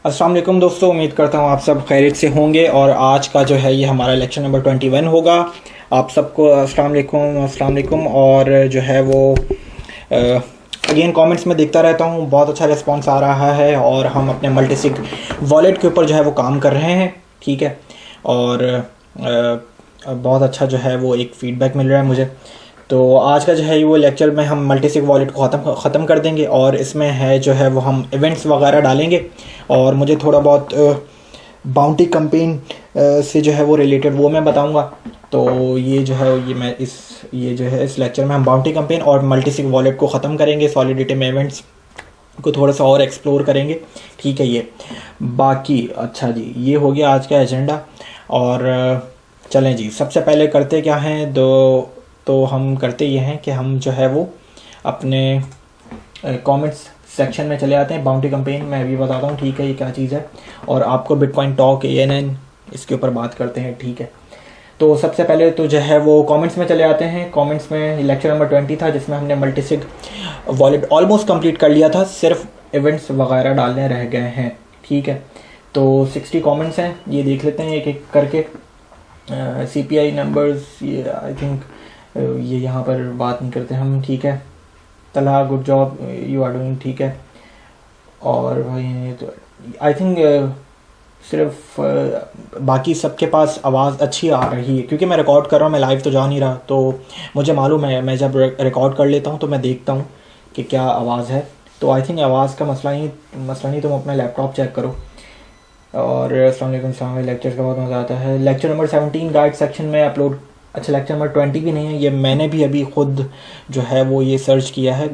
अस्सलाम वालेकुम दोस्तों, उम्मीद करता हूँ आप सब खैरियत से होंगे। और आज का जो है ये हमारा लेक्चर नंबर 21 होगा। आप सबको अस्सलाम वालेकुम। और जो है वो अगेन कमेंट्स में देखता रहता हूँ, बहुत अच्छा रिस्पांस आ रहा है और हम अपने मल्टीसिग वॉलेट के ऊपर जो है वो काम कर रहे हैं। ठीक है। और बहुत अच्छा जो है वो एक फ़ीडबैक मिल रहा है मुझे। तो आज का जो है वो लेक्चर में हम मल्टीसिग वॉलेट को ख़त्म कर देंगे और इसमें है जो है वो हम इवेंट्स वगैरह डालेंगे। और मुझे थोड़ा बहुत बाउंटी कैंपेन से जो है वो रिलेटेड वो मैं बताऊंगा। तो ये जो है ये जो है इस लेक्चर में हम बाउंटी कैंपेन और मल्टीसिग वॉलेट को ख़त्म करेंगे। सॉलिडिटी में इवेंट्स को थोड़ा सा और एक्सप्लोर करेंगे। ठीक है। ये बाकी अच्छा जी, ये हो गया आज का एजेंडा। और चलें जी, सबसे पहले करते क्या हैं तो हम करते ये हैं कि हम जो है वो अपने कमेंट्स सेक्शन में चले आते हैं। बाउंटी कैंपेन मैं अभी बताता हूँ, ठीक है, ये क्या चीज़ है। और आपको बिटकॉइन टॉक ANN इसके ऊपर बात करते हैं। ठीक है। तो सबसे पहले तो जो है वो कमेंट्स में चले आते हैं। कमेंट्स में लेक्चर नंबर 20 था जिसमें हमने मल्टीसिग वॉलेट ऑलमोस्ट कंप्लीट कर लिया था, सिर्फ इवेंट्स वगैरह डालने रह गए हैं। ठीक है। तो 60 कमेंट्स हैं, ये देख लेते हैं एक एक करके। CPI नंबर्स ये आई थिंक ये यहाँ पर बात नहीं करते हम। ठीक है। Talha good job you are doing. ठीक है। और भाई तो आई थिंक सिर्फ बाकी सबके पास आवाज़ अच्छी आ रही है क्योंकि मैं रिकॉर्ड कर रहा हूँ, मैं लाइव तो जा नहीं रहा। तो मुझे मालूम है, मैं जब रिकॉर्ड कर लेता हूँ तो मैं देखता हूँ कि क्या आवाज़ है। तो आई थिंक आवाज़ का मसला नहीं, तुम अपना लैपटॉप चेक करो। और अस्सलाम वालेकुम, लेक्चर का बहुत मज़ा आता है। लेक्चर नंबर 17 गाइड सेक्शन में अपलोड। अच्छा, लेक्चर नंबर 20 भी नहीं है, ये मैंने भी अभी खुद जो है वो ये सर्च किया है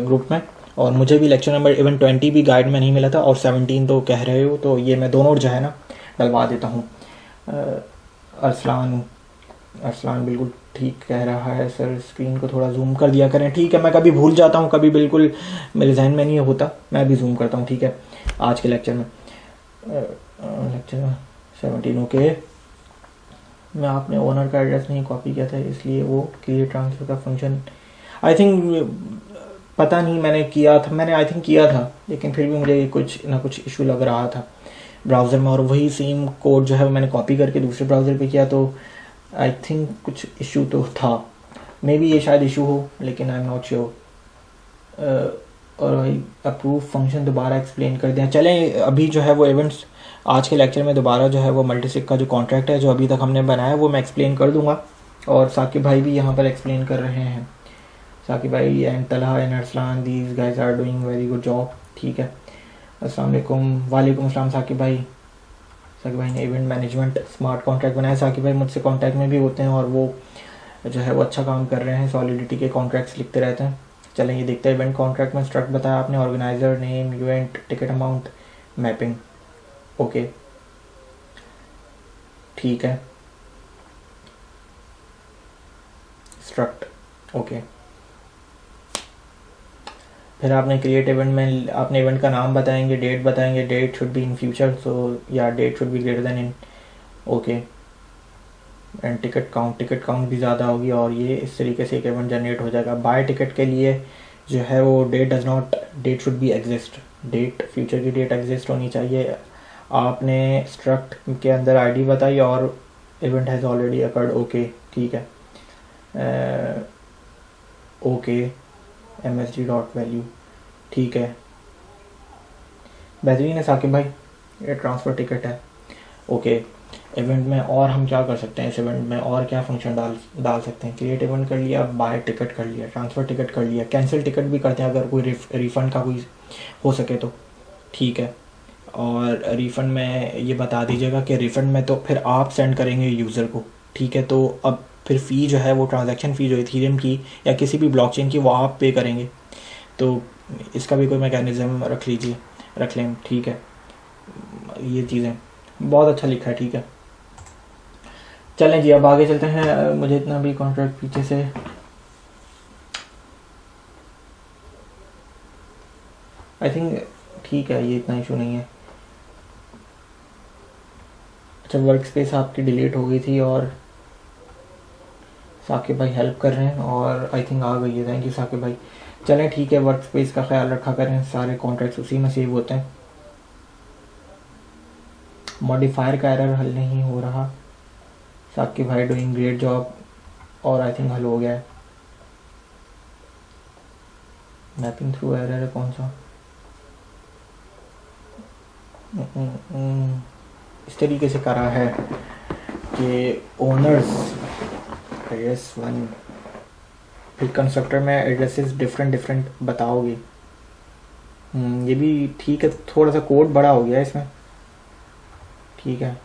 ग्रुप में। और मुझे भी लेक्चर नंबर इवन 20 भी गाइड में नहीं मिला था और 17 तो कह रहे हो, तो ये मैं दोनों जो है ना डलवा देता हूँ। अरसलान बिल्कुल ठीक कह रहा है सर, स्क्रीन को थोड़ा जूम कर दिया करें। ठीक है, मैं कभी भूल जाता हूँ, कभी बिल्कुल मेरे जहन में नहीं होता, मैं भी जूम करता हूँ। ठीक है। आज के लेक्चर में लेक्चर 17 ओके। मैं आपने ओनर का एड्रेस नहीं कॉपी किया था इसलिए वो क्रिएट ट्रांसफर का फंक्शन आई थिंक पता नहीं मैंने आई थिंक किया था, लेकिन फिर भी मुझे कुछ ना कुछ इशू लग रहा था ब्राउज़र में। और वही सेम कोड जो है मैंने कॉपी करके दूसरे ब्राउज़र पे किया, तो आई थिंक कुछ इशू तो था। मे बी ये शायद इशू हो, लेकिन आई एम नॉट श्योर। और भाई अप्रूव फंक्शन दोबारा एक्सप्लेन कर दें। चलें, अभी जो है वो इवेंट्स आज के लेक्चर में दोबारा जो है वो मल्टीसिग का जो कॉन्ट्रैक्ट है जो अभी तक हमने बनाया वो मैं एक्सप्लेन कर दूंगा। और साकिब भाई भी यहाँ पर एक्सप्लेन कर रहे हैं। साकिब भाई and Talha and Arsalan, these guys are doing very good job. ठीक है। अस्सलाम वालेकुम। वालेकुम अस्सलाम साकिब भाई। साकिब भाई ने इवेंट मैनेजमेंट स्मार्ट कॉन्ट्रैक्ट बनाया। साकिब भाई मुझसे कॉन्टैक्ट में भी होते हैं और वो जो है वो अच्छा काम कर रहे हैं, सॉलिडिटी के कॉन्ट्रैक्ट्स लिखते रहते हैं। चलें ये देखते हैं। इवेंट कॉन्ट्रैक्ट में स्ट्रक्ट बताया आपने, organiser name, event, ticket amount, mapping. Okay ठीक है। Struct okay. फिर आपने क्रिएट इवेंट में आपने इवेंट का नाम बताएंगे, डेट बताएंगे, date should be in future, so या date should be greater than in. Okay. And ticket count भी ज़्यादा होगी और ये इस तरीके से एक इवेंट जनरेट हो जाएगा। बाय टिकट के लिए जो है वो date should be exist, date future की डेट एग्जिस्ट होनी चाहिए। आपने स्ट्रक्ट के अंदर आईडी बताई और event has already occurred. Okay ठीक है। Okay MSD dot value. ठीक है, बेहतरीन है साकिब भाई, ये ट्रांसफ़र टिकट है। ओके। इवेंट में और हम क्या कर सकते हैं, इस इवेंट में और क्या फंक्शन डाल सकते हैं। क्रिएट इवेंट कर लिया, बाय टिकट कर लिया, ट्रांसफ़र टिकट कर लिया, कैंसिल टिकट भी करते हैं अगर कोई रिफ़ंड का कोई हो सके तो। ठीक है। और रिफ़ंड में ये बता दीजिएगा कि रिफ़ंड में तो फिर आप सेंड करेंगे यूज़र को। ठीक है। तो अब फिर फ़ी जो है वो ट्रांजैक्शन फ़ी जो इथीरियम की या किसी भी ब्लॉकचेन की वो आप पे करेंगे, तो इसका भी कोई मैकेनिज़्म रख लें। ठीक है। ये चीज़ें बहुत अच्छा लिखा है। ठीक है। चलें जी, अब आगे चलते हैं। मुझे इतना भी कॉन्ट्रैक्ट पीछे से आई थिंक ठीक है, ये इतना इशू नहीं है। अच्छा, वर्क स्पेस आपकी डिलीट हो गई थी और साकिब भाई हेल्प कर रहे हैं और आई थिंक आ गई है। थैंक यू साकिब भाई। चलें ठीक है, वर्क स्पेस का ख्याल रखा करें, सारे कॉन्ट्रैक्ट्स उसी में सेव होते हैं। मॉडिफायर का एरर हल नहीं हो रहा। साकिब भाई डूइंग ग्रेट जॉब, और आई थिंक हल हो गया है। मैपिंग थ्रू एरर है कौन सा? इस तरीके से करा है कि ओनर्स एड्रेस वन, फिर कंस्ट्रक्टर में एड्रेसेस डिफरेंट बताओगे। ये भी ठीक है, थोड़ा सा कोड बड़ा हो गया इसमें, ठीक है।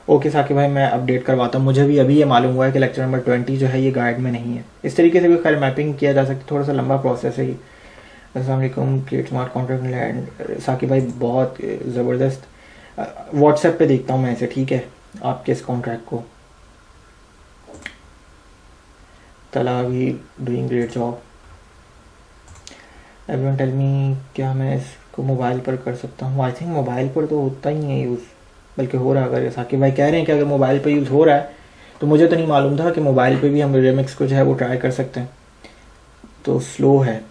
ओके साकिब भाई, मैं अपडेट करवाता हूँ। मुझे भी अभी ये मालूम हुआ है कि लेक्चर नंबर 20 जो है ये गाइड में नहीं है। इस तरीके से भी खैर मैपिंग किया जा सकता है, थोड़ा सा लंबा प्रोसेस है ये। अस्सलाम वालेकुम, create smart contract land. Saqib भाई बहुत ज़बरदस्त, व्हाट्सएप पे देखता हूँ मैं इसे, ठीक है, आपके इस कॉन्ट्रैक्ट को। तला भी doing great job. Everyone tell me, क्या मैं इसको मोबाइल पर कर सकता हूँ? आई थिंक मोबाइल पर तो होता ही है यूज़, बल्कि हो रहा है। अगर साकिब भाई कह रहे हैं कि अगर मोबाइल पे यूज़ हो रहा है, तो मुझे तो नहीं मालूम था कि मोबाइल पे भी हम रेमिक्स को जो है वो ट्राई कर सकते हैं। तो स्लो है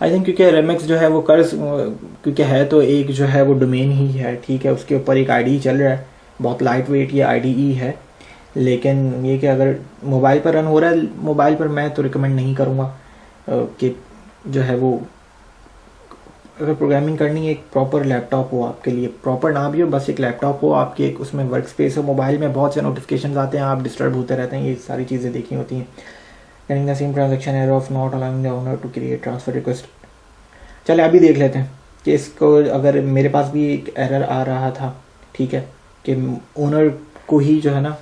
आई थिंक, क्योंकि रेमिक्स जो है वो क्योंकि है तो एक जो है वो डोमेन ही है, ठीक है, उसके ऊपर एक आईडी चल रहा है, बहुत लाइट वेट ये आईडी है। लेकिन ये कि अगर मोबाइल पर रन हो रहा है, मोबाइल पर मैं तो रिकमेंड नहीं करूँगा कि जो है वो, अगर प्रोग्रामिंग करनी है एक प्रॉपर लैपटॉप हो आपके लिए, प्रॉपर ना भी हो, बस एक लैपटॉप हो आपके, एक उसमें वर्क स्पेस हो। मोबाइल में बहुत से नोटिफिकेशन आते हैं, आप डिस्टर्ब होते रहते हैं, ये सारी चीज़ें देखनी होती हैं। getting the same transaction error of not allowing the owner to create transfer request। चले अभी देख लेते हैं कि इसको, अगर मेरे पास भी एक एरर आ रहा था, ठीक है, कि ओनर को ही जो है ना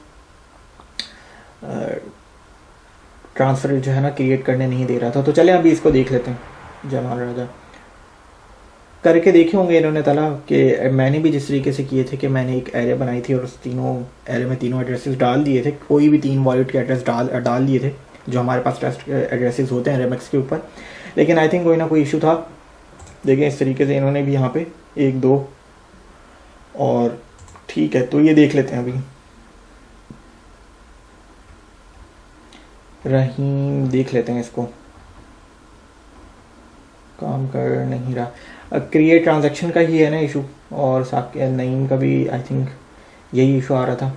ट्रांसफ़र जो है ना क्रिएट करने नहीं दे रहा था। तो चले अभी इसको देख लेते हैं। जमान राजा करके देखे होंगे इन्होंने तला, कि मैंने भी जिस तरीके से किए थे कि मैंने एक एरे बनाई थी और उस तीनों एरे में तीनों एड्रेसेस डाल दिए थे, कोई भी 3 वॉलेट के एड्रेस डाल दिए थे जो हमारे पास टेस्ट एड्रेसेस होते हैं रेमिक्स के ऊपर। लेकिन आई थिंक कोई ना कोई इशू था। देखें इस तरीके से इन्होंने भी यहाँ पे 1 2 और ठीक है, तो ये देख लेते हैं अभी। रहीम देख लेते हैं इसको, काम कर नहीं रहा। क्रिएट ट्रांजैक्शन का ही है ना इशू, और नईम का भी आई थिंक यही इशू आ रहा था।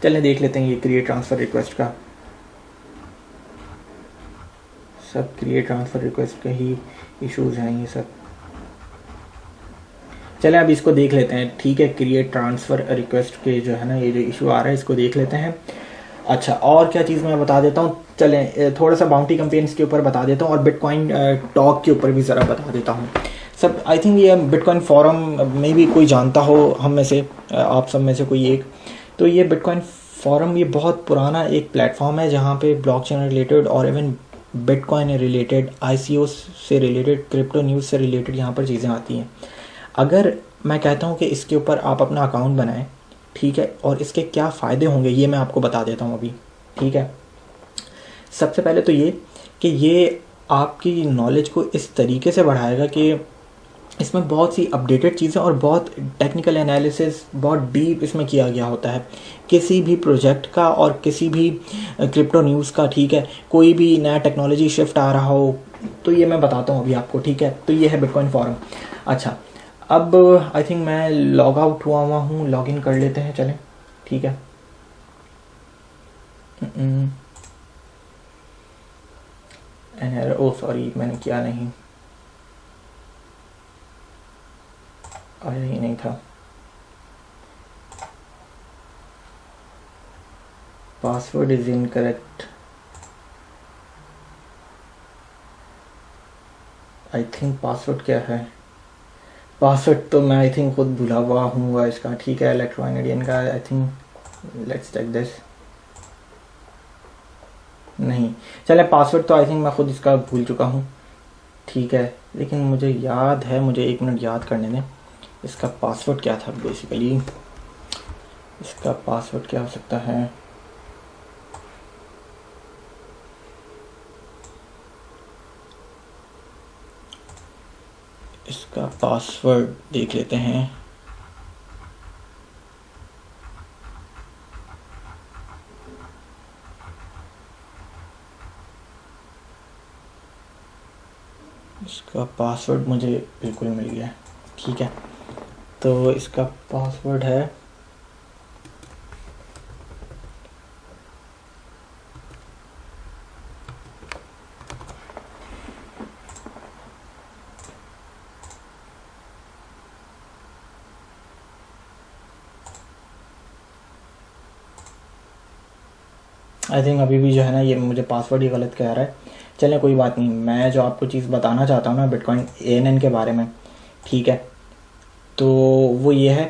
चलें देख लेते हैं ये क्रिएट ट्रांसफ़र रिक्वेस्ट का, सब क्रिएट ट्रांसफ़र रिक्वेस्ट के ही इश्यूज हैं ये सब। चलें अब इसको देख लेते हैं, ठीक है। क्रिएट ट्रांसफ़र रिक्वेस्ट के जो है ना ये जो इशू आ रहा है इसको देख लेते हैं। अच्छा, और क्या चीज़ मैं बता देता हूँ, चलें थोड़ा सा बाउंटी कैंपेन्स के ऊपर बता देता हूँ और बिटकॉइन टॉक के ऊपर भी ज़रा बता देता हूँ सब। आई थिंक ये बिटकॉइन फॉरम में भी कोई जानता हो हम में से, आप सब में से कोई एक। तो ये बिटकॉइन फॉरम ये बहुत पुराना एक प्लेटफॉर्म है जहाँ पे ब्लॉकचेन रिलेटेड और इवन बिटकॉइन रिलेटेड, ICO से रिलेटेड, क्रिप्टो न्यूज़ से रिलेटेड यहाँ पर चीज़ें आती हैं। अगर मैं कहता हूँ कि इसके ऊपर आप अपना अकाउंट बनाएं, ठीक है, और इसके क्या फ़ायदे होंगे ये मैं आपको बता देता हूँ अभी, ठीक है। सबसे पहले तो ये कि ये आपकी नॉलेज को इस तरीके से बढ़ाएगा कि इसमें बहुत सी अपडेटेड चीज़ें और बहुत टेक्निकल एनालिसिस बहुत डीप इसमें किया गया होता है किसी भी प्रोजेक्ट का और किसी भी क्रिप्टो न्यूज़ का, ठीक है। कोई भी नया टेक्नोलॉजी शिफ्ट आ रहा हो तो ये मैं बताता हूँ अभी आपको, ठीक है। तो ये है बिटकॉइन फॉरम। अच्छा, अब आई थिंक मैं लॉग आउट हुआ हूँ, लॉग इन कर लेते हैं, चलें, ठीक है। ओह सॉरी, मैंने किया नहीं, आया ही नहीं था। Password is incorrect, I think password क्या है, पासवर्ड तो मैं आई थिंक खुद भुला हुआ हूँ इसका, ठीक है। इलेक्ट्रोनिडियन का I think, let's check this, नहीं चले, पासवर्ड तो आई थिंक मैं खुद इसका भूल चुका हूँ, ठीक है। लेकिन मुझे याद है, मुझे 1 मिनट याद करने दें, इसका पासवर्ड क्या था बेसिकली, इसका पासवर्ड क्या हो सकता है। इसका पासवर्ड देख लेते हैं। इसका पासवर्ड मुझे बिल्कुल मिल गया, ठीक है। तो इसका पासवर्ड है आई थिंक अभी भी जो है ना ये मुझे पासवर्ड ही गलत कह रहा है। चलें कोई बात नहीं, मैं जो आपको चीज़ बताना चाहता हूँ ना बिटकॉइन ANN के बारे में, ठीक है, तो वो ये है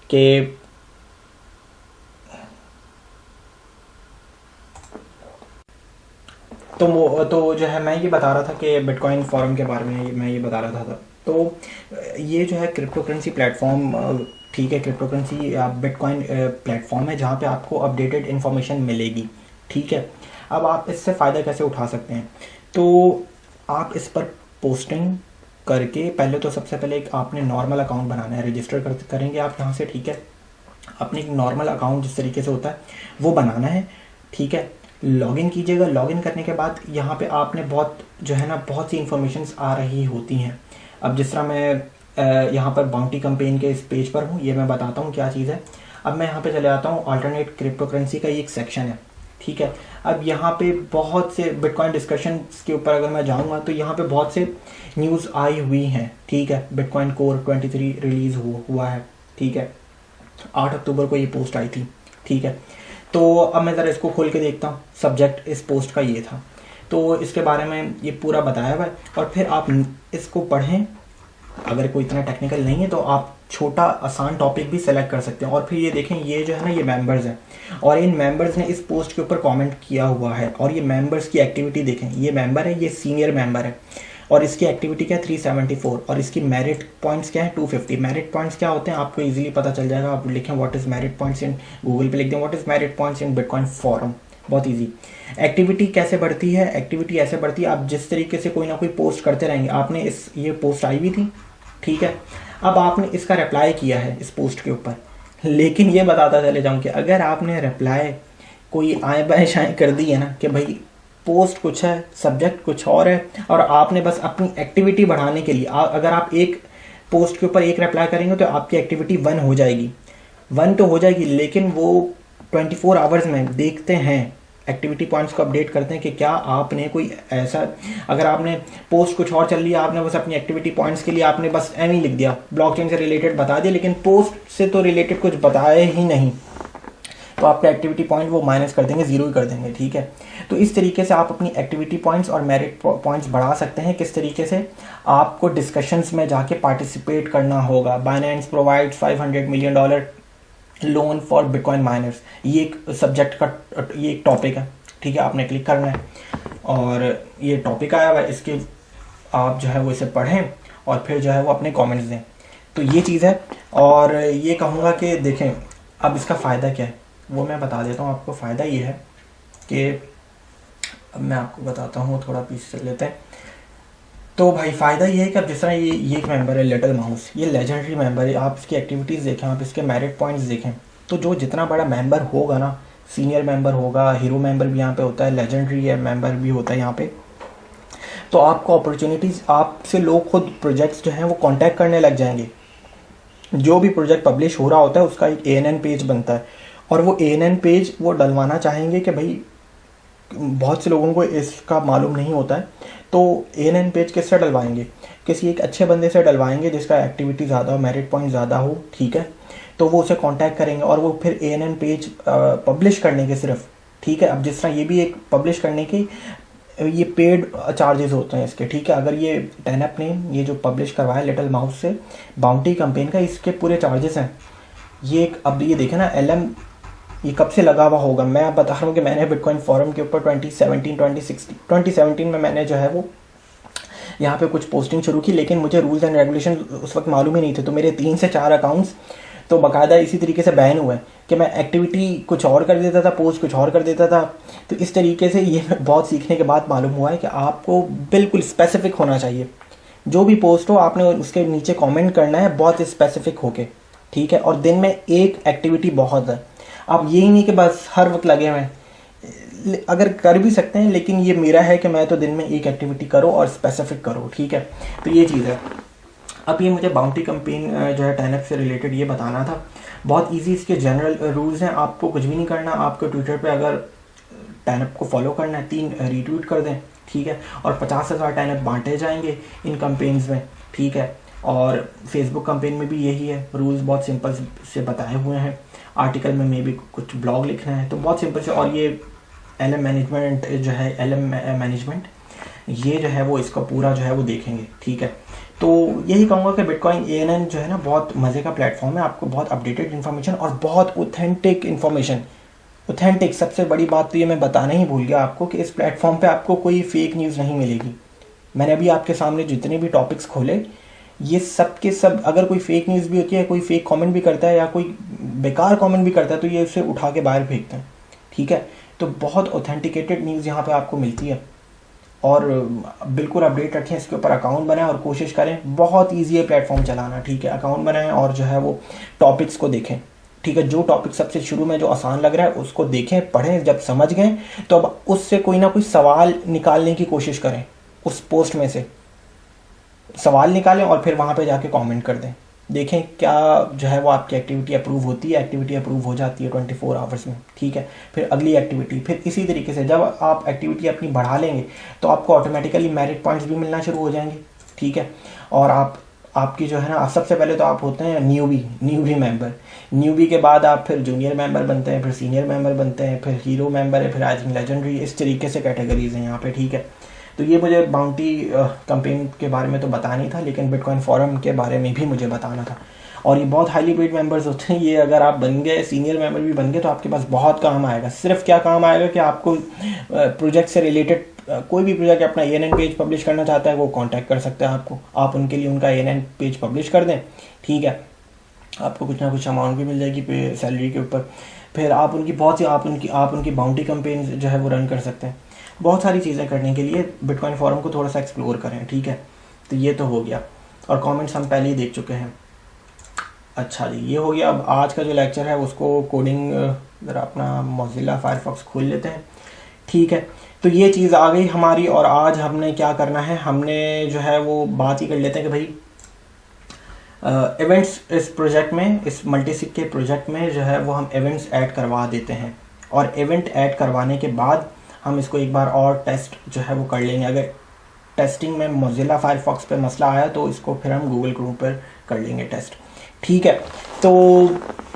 कि तो जो है मैं ये बता रहा था कि बिटकॉइन फॉरम के बारे में मैं ये बता रहा था। तो ये जो है क्रिप्टो करेंसी प्लेटफॉर्म, ठीक है, क्रिप्टो करेंसी बिटकॉइन प्लेटफॉर्म है जहाँ पे आपको अपडेटेड इन्फॉर्मेशन मिलेगी, ठीक है। अब आप इससे फ़ायदा कैसे उठा सकते हैं, तो आप इस पर पोस्टिंग करके पहले तो सबसे पहले एक आपने नॉर्मल अकाउंट बनाना है, रजिस्टर करेंगे आप यहाँ से, ठीक है। अपने एक नॉर्मल अकाउंट जिस तरीके से होता है वो बनाना है, ठीक है। लॉगिन कीजिएगा, लॉगिन करने के बाद यहाँ पे आपने बहुत जो है ना बहुत सी इंफॉर्मेशंस आ रही होती हैं। अब जिस तरह मैं यहाँ पर बाउंटी कैंपेन के इस पेज पर हूँ, ये मैं बताता हूँ क्या चीज़ है। अब मैं यहाँ पे चले आता हूँ, अल्टरनेट क्रिप्टो करेंसी का ये एक सेक्शन है, ठीक है। अब यहाँ पे बहुत से बिटकॉइन डिस्कशन के ऊपर अगर मैं जाऊँगा तो यहाँ पे बहुत से न्यूज़ आई हुई हैं, ठीक है। बिटकॉइन कोर 23 रिलीज़ हुआ है, ठीक है, 8 अक्टूबर को ये पोस्ट आई थी, ठीक है। तो अब मैं ज़रा इसको खोल के देखता हूँ, सब्जेक्ट इस पोस्ट का ये था, तो इसके बारे में ये पूरा बताया हुआ है। और फिर आप इसको पढ़ें, अगर कोई इतना टेक्निकल नहीं है तो आप छोटा आसान टॉपिक भी सेलेक्ट कर सकते हैं। और फिर ये देखें, ये जो है ना ये मेंबर्स हैं और इन मेंबर्स ने इस पोस्ट के ऊपर कमेंट किया हुआ है। और ये मेंबर्स की एक्टिविटी देखें, ये मेंबर है, ये सीनियर मेंबर है और इसकी एक्टिविटी क्या है 374 और इसकी मेरिट पॉइंट्स क्या है 250। मेरिट पॉइंट्स क्या होते हैं आपको इजीली पता चल जाएगा, आप लिखें what is merit points in, Google पे लिख दें what is merit points in bitcoin forum, बहुत इजी। एक्टिविटी कैसे बढ़ती है, एक्टिविटी ऐसे बढ़ती है आप जिस तरीके से कोई ना कोई पोस्ट करते रहेंगे। आपने ये पोस्ट आई हुई थी, ठीक है, अब आपने इसका रिप्लाई किया है इस पोस्ट के ऊपर, लेकिन ये बताता चले जाऊँ कि अगर आपने रिप्लाई कोई आए बाएँ शाएँ कर दी है ना कि भाई पोस्ट कुछ है सब्जेक्ट कुछ और है और आपने बस अपनी एक्टिविटी बढ़ाने के लिए अगर आप एक पोस्ट के ऊपर एक रिप्लाई करेंगे तो आपकी एक्टिविटी 1 हो जाएगी, 1 तो हो जाएगी, लेकिन वो 24 आवर्स में देखते हैं, एक्टिविटी पॉइंट्स को अपडेट करते हैं कि क्या आपने कोई ऐसा, अगर आपने पोस्ट कुछ और चल रही है, आपने बस अपनी एक्टिविटी पॉइंट्स के लिए आपने बस एम ही लिख दिया, ब्लॉकचेन से रिलेटेड बता दिया, लेकिन पोस्ट से तो रिलेटेड कुछ बताया ही नहीं, तो आपका एक्टिविटी पॉइंट वो माइनस कर देंगे, 0 ही कर देंगे, ठीक है। तो इस तरीके से आप अपनी एक्टिविटी पॉइंट्स और मेरिट पॉइंट्स बढ़ा सकते हैं। किस तरीके से, आपको डिस्कशंस में जाके पार्टिसिपेट करना होगा। Binance provides $500 million loan for bitcoin miners, ये एक सब्जेक्ट का ये एक टॉपिक है, ठीक है, आपने क्लिक करना है और ये टॉपिक आया हुआ है, इसके आप जो है वो इसे पढ़ें और फिर जो है वो अपने कमेंट्स दें। तो ये चीज़ है और ये कहूँगा कि देखें अब इसका फ़ायदा क्या है वो मैं बता देता हूँ आपको। फ़ायदा ये है कि अब मैं आपको बताता हूँ, थोड़ा पीछे चल लेते हैं। तो भाई फ़ायदा ये है कि अब जिस तरह ये एक मेंबर है लिटिल माउस, ये लेजेंडरी मेंबर है, आप इसकी एक्टिविटीज़ देखें, आप इसके मेरिट पॉइंट्स देखें, तो जो जितना बड़ा मेंबर होगा ना, सीनियर मेंबर होगा, हीरो मेंबर भी यहाँ पे होता है, लेजेंडरी है मेंबर भी होता है यहाँ पे, तो आपको अपॉर्चुनिटीज़, आपसे लोग खुद प्रोजेक्ट्स जो हैं वो कॉन्टैक्ट करने लग जाएंगे। जो भी प्रोजेक्ट पब्लिश हो रहा होता है उसका एक ANN पेज बनता है और वो ANN पेज वो डलवाना चाहेंगे कि भाई बहुत से लोगों को इसका मालूम नहीं होता है, तो ANN पेज किससे डलवाएंगे, किसी एक अच्छे बंदे से डलवाएंगे जिसका एक्टिविटी ज़्यादा हो, मेरिट पॉइंट ज़्यादा हो, ठीक है। तो वो उसे कांटेक्ट करेंगे और वो फिर ANN पेज पब्लिश करने के सिर्फ, ठीक है। अब जिस तरह ये भी एक पब्लिश करने की ये पेड चार्जेस होते हैं इसके, ठीक है। अगर ये 10app ने ये जो पब्लिश करवाया लिटिल माउस से बाउंटी कैंपेन का, इसके पूरे चार्जेस हैं। ये एक, अब ये देखें ना LM ये कब से लगा हुआ होगा, मैं आप बता रहा हूँ कि मैंने बिटकॉइन फोरम के ऊपर 2017 में मैंने जो है वो यहाँ पे कुछ पोस्टिंग शुरू की, लेकिन मुझे रूल्स एंड रेगुलेशन उस वक्त मालूम ही नहीं थे, तो मेरे 3 से 4 अकाउंट्स तो बाकायदा इसी तरीके से बैन हुए कि मैं एक्टिविटी कुछ और कर देता था, पोस्ट कुछ और कर देता था। तो इस तरीके से ये बहुत सीखने के बाद मालूम हुआ है कि आपको बिल्कुल स्पेसिफिक होना चाहिए, जो भी पोस्ट हो आपने उसके नीचे कमेंट करना है बहुत स्पेसिफिक होके, ठीक है। और दिन में एक एक्टिविटी बहुत है, आप यही नहीं कि बस हर वक्त लगे हुए हैं, अगर कर भी सकते हैं, लेकिन ये मेरा है कि मैं तो दिन में एक एक्टिविटी करो और स्पेसिफिक करो, ठीक है। तो ये चीज़ है। अब ये मुझे बाउंटी कैंपेन जो है 10x से रिलेटेड ये बताना था। बहुत इजी इसके जनरल रूल्स हैं, आपको कुछ भी नहीं करना। आपको ट्विटर पे अगर 10x को फॉलो करना है, 3 रीट्वीट कर दें, ठीक है, और 50,000 10x बांटे जाएंगे इन कैंपेन्स में, ठीक है। और फेसबुक कैंपेन में भी यही है, रूल्स बहुत सिंपल से बताए हुए हैं। आर्टिकल में मे भी कुछ ब्लॉग लिखना है तो बहुत सिंपल से। और ये LM मैनेजमेंट जो है, LM मैनेजमेंट ये जो है वो इसका पूरा जो है वो देखेंगे, ठीक है। तो यही कहूँगा कि बिटकॉइन ANN जो है ना बहुत मज़े का प्लेटफॉर्म है, आपको बहुत अपडेटेड इन्फॉर्मेशन और बहुत ऑथेंटिक इन्फॉर्मेशन, ऑथेंटिक सबसे बड़ी बात तो ये मैं बताना ही भूल गया आपको कि इस प्लेटफॉर्म पे आपको कोई फेक न्यूज़ नहीं मिलेगी। मैंने अभी आपके सामने जितने भी टॉपिक्स खोले ये सब के सब, अगर कोई फेक न्यूज़ भी होती है, कोई फेक कमेंट भी करता है या कोई बेकार कमेंट भी करता है तो ये उसे उठा के बाहर फेंकते हैं, ठीक है। तो बहुत ऑथेंटिकेटेड न्यूज़ यहाँ पे आपको मिलती है और बिल्कुल अपडेट रखें, इसके ऊपर अकाउंट बनाएं और कोशिश करें, बहुत ईजी है प्लेटफॉर्म चलाना, ठीक है। अकाउंट बनाएं और जो है वो टॉपिक्स को देखें, ठीक है। जो टॉपिक सबसे शुरू में जो आसान लग रहा है उसको देखें, पढ़ें, जब समझ गए तो अब उससे कोई ना कोई सवाल निकालने की कोशिश करें, उस पोस्ट में से सवाल निकालें और फिर वहाँ पे जाके कमेंट कर दें। देखें क्या जो है वो आपकी एक्टिविटी अप्रूव होती है। एक्टिविटी अप्रूव हो जाती है 24 आवर्स में, ठीक है। फिर अगली एक्टिविटी, फिर इसी तरीके से जब आप एक्टिविटी अपनी बढ़ा लेंगे तो आपको ऑटोमेटिकली मेरिट पॉइंट्स भी मिलना शुरू हो जाएंगे, ठीक है। और आपकी जो है ना, सबसे पहले तो आप होते हैं न्यूबी मेंबर। न्यूबी के बाद आप फिर जूनियर मेंबर बनते हैं, फिर सीनियर मेंबर बनते हैं, फिर हीरो मेंबर है, फिर आई थिंक लेजेंडरी। इस तरीके से कैटेगरीज हैं यहाँ पे, ठीक है। तो ये मुझे बाउंटी कैंपेन के बारे में तो बताना ही था, लेकिन बिटकॉइन फोरम के बारे में भी मुझे बताना था। और ये बहुत हाईली पेड मेंबर्स होते हैं, ये अगर आप बन गए, सीनियर मेंबर भी बन गए, तो आपके पास बहुत काम आएगा। सिर्फ क्या काम आएगा कि आपको प्रोजेक्ट से रिलेटेड कोई भी प्रोजेक्ट अपना ANN पेज पब्लिश करना चाहता है वो कांटेक्ट कर सकता है आपको, आप उनके लिए उनका ANN पेज पब्लिश कर दें, ठीक है। आपको कुछ ना कुछ अमाउंट भी मिल जाएगी पे सैलरी के ऊपर। फिर आप उनकी बहुत सी आप उनकी बाउंटी कैंपेन जो है वो रन कर सकते हैं। बहुत सारी चीज़ें करने के लिए बिटकॉइन फोरम को थोड़ा सा एक्सप्लोर करें, ठीक है। तो ये तो हो गया, और कमेंट्स हम पहले ही देख चुके हैं। अच्छा जी, ये हो गया। अब आज का जो लेक्चर है उसको कोडिंग, ज़रा अपना मोज़िला फायरफॉक्स खोल लेते हैं, ठीक है। तो ये चीज़ आ गई हमारी, और आज हमने क्या करना है, हमने जो है वो बात ही कर लेते हैं कि भाई इवेंट्स इस प्रोजेक्ट में, इस मल्टीसिग के प्रोजेक्ट में जो है वो हम इवेंट्स ऐड करवा देते हैं। और इवेंट ऐड करवाने के बाद हम इसको एक बार और टेस्ट जो है वो कर लेंगे। अगर टेस्टिंग में मोज़िला फायरफॉक्स पे मसला आया तो इसको फिर हम गूगल क्रोम पर कर लेंगे टेस्ट, ठीक है। तो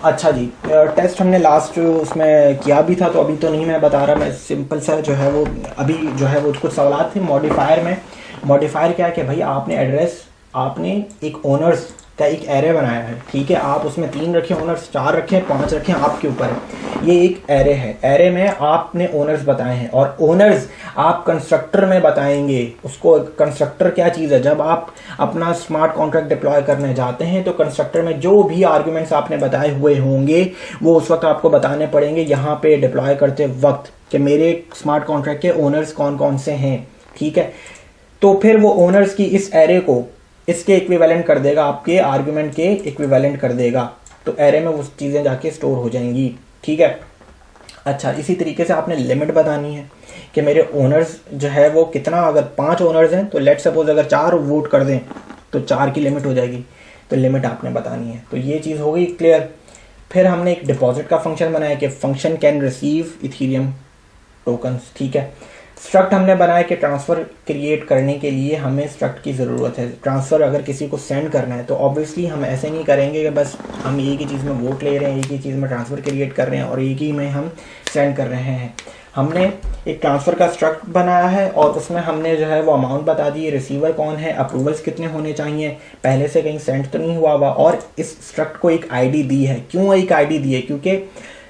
अच्छा जी, टेस्ट हमने लास्ट उसमें किया भी था, तो अभी तो नहीं मैं बता रहा, मैं सिंपल सा जो है वो अभी जो है वो कुछ सवाल थे मॉडिफायर में। मॉडिफायर क्या है कि भाई आपने एड्रेस, आपने एक ओनर्स का एक एरे बनाया है, ठीक है। आप उसमें 3 रखें ओनर्स, 4 रखें, 5 रखें, आपके ऊपर है। ये एक एरे है, एरे में आपने ओनर्स बताए हैं और ओनर्स आप कंस्ट्रक्टर में बताएंगे। उसको कंस्ट्रक्टर क्या चीज़ है, जब आप अपना स्मार्ट कॉन्ट्रैक्ट डिप्लॉय करने जाते हैं तो कंस्ट्रक्टर में जो भी आर्ग्यूमेंट्स आपने बताए हुए होंगे वो उस वक्त आपको बताने पड़ेंगे यहाँ पे डिप्लॉय करते वक्त कि मेरे स्मार्ट कॉन्ट्रैक्ट के ओनर्स कौन कौन से हैं, ठीक है। तो फिर वो ओनर्स की इस एरे को इसके इक्विवेलेंट कर देगा, आपके आर्गुमेंट के इक्विवेलेंट कर देगा, तो एरे में वो चीज़ें जाके स्टोर हो जाएंगी, ठीक है। अच्छा, इसी तरीके से आपने लिमिट बतानी है कि मेरे ओनर्स जो है वो कितना, अगर 5 ओनर्स हैं तो लेट सपोज अगर 4 वोट कर दें तो 4 की लिमिट हो जाएगी, तो लिमिट आपने बतानी है। तो ये चीज़ हो गई क्लियर। फिर हमने एक डिपॉजिट का फंक्शन बनाया कि function can receive Ethereum tokens, ठीक है। स्ट्रक्ट हमने बनाया कि ट्रांसफ़र क्रिएट करने के लिए हमें स्ट्रक्ट की ज़रूरत है। ट्रांसफ़र अगर किसी को सेंड करना है तो ऑब्वियसली हम ऐसे नहीं करेंगे कि बस हम एक ही चीज़ में वोट ले रहे हैं, एक ही चीज़ में ट्रांसफ़र क्रिएट कर रहे हैं और एक ही में हम सेंड कर रहे हैं। हमने एक ट्रांसफ़र का स्ट्रक्ट बनाया है और उसमें हमने जो है वो अमाउंट बता दी, रिसीवर कौन है, अप्रूवल्स कितने होने चाहिए, पहले से कहीं सेंड तो नहीं हुआ हुआ, और इस स्ट्रक्ट को एक ID दी है। क्यों एक ID दी है? क्योंकि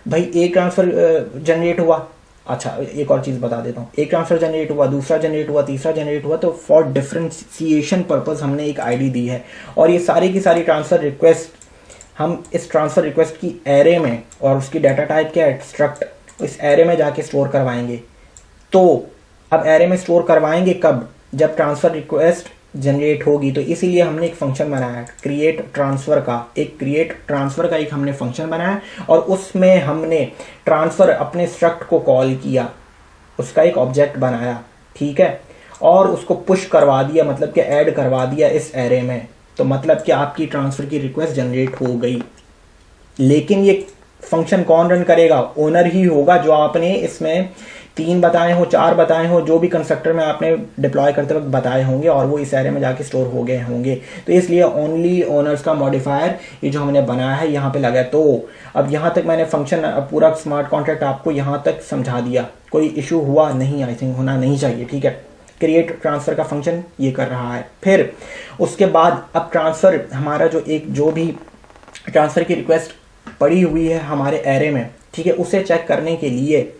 भाई एक ट्रांसफ़र जनरेट हुआ, अच्छा एक और चीज़ बता देता हूँ, एक ट्रांसफ़र जनरेट हुआ, दूसरा जनरेट हुआ, तीसरा जनरेट हुआ, तो फॉर डिफ्रेंशिएशन पर्पज़ हमने एक ID दी है। और ये सारी की सारी ट्रांसफ़र रिक्वेस्ट हम इस ट्रांसफ़र रिक्वेस्ट की एरे में, और उसकी डाटा टाइप क्या है, स्ट्रक्ट, इस एरे में जाके स्टोर करवाएंगे। तो अब एरे में स्टोर करवाएंगे कब? जब ट्रांसफ़र रिक्वेस्ट जनरेट होगी। तो इसीलिए हमने एक फंक्शन बनाया है क्रिएट ट्रांसफ़र का एक हमने फंक्शन बनाया और उसमें हमने ट्रांसफ़र अपने स्ट्रक्ट को कॉल किया, उसका एक ऑब्जेक्ट बनाया, ठीक है, और उसको पुश करवा दिया, मतलब कि ऐड करवा दिया इस एरे में, तो मतलब कि आपकी ट्रांसफ़र की रिक्वेस्ट जनरेट हो गई। लेकिन ये फंक्शन कौन रन करेगा? ओनर ही होगा, जो आपने इसमें 3 बताए हो, 4 बताए हो, जो भी कंस्ट्रक्टर में आपने डिप्लॉय करते वक्त बताए होंगे, और वो इस एरे में जाके स्टोर हो गए होंगे। तो इसलिए ओनली ओनर्स का मॉडिफायर ये जो हमने बनाया है यहाँ पे लगा है। तो अब यहाँ तक मैंने फंक्शन पूरा स्मार्ट कॉन्ट्रैक्ट आपको यहाँ तक समझा दिया, कोई इशू हुआ नहीं, आई थिंक होना नहीं चाहिए, ठीक है। क्रिएट ट्रांसफ़र का फंक्शन ये कर रहा है। फिर उसके बाद अब ट्रांसफ़र हमारा जो भी ट्रांसफ़र की रिक्वेस्ट पड़ी हुई है हमारे एरे में, ठीक है, उसे चेक करने के लिए